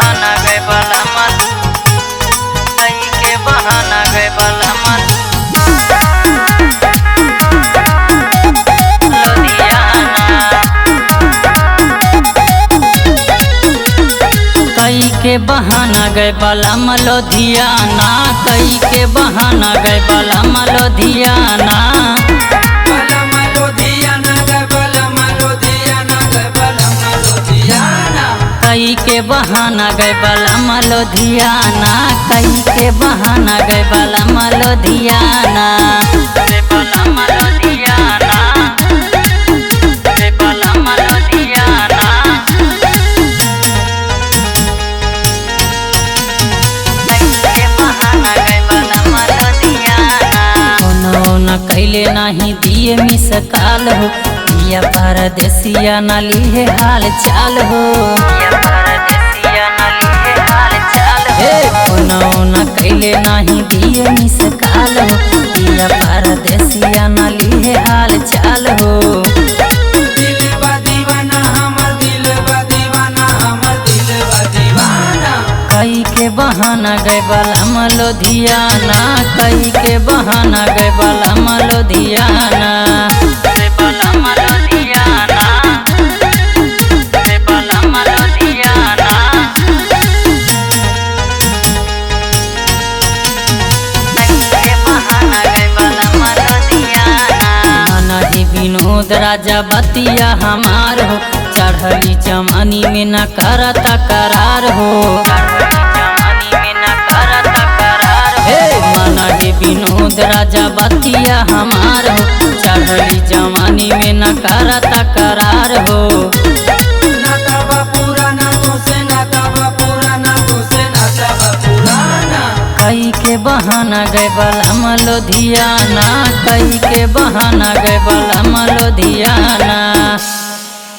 बहाना गए वाला मन, कई के बहाना गए वाला मन। कई के बहाना गए वाला लुधियाना, कई के बहाना गए वाला लुधियाना। कई के बहाना गए वाला लुधियाना, कई के बहाना गए वाला लुधियाना। कैले नहीं दिए मिस काल हो, दिया परदेसिया न लिए हाल चाल हो। न कैले नहीं दिए मिस काल हो, दिया परदेसिया न लिए हाल चाल हो। कई के बहाना गए वाला लुधियाना, कई के बहाना गए वाला लुधियाना। विनोद राजा बतिया हमार हो, चढ़ली जमानी में न करता करार हो। मना हे विनोद राजा बतिया हमार हो, चढ़ली जमानी में न करता करार हो। कई के बहाना गए वाला लुधियाना, कई के बहाना गए वाला लुधियाना।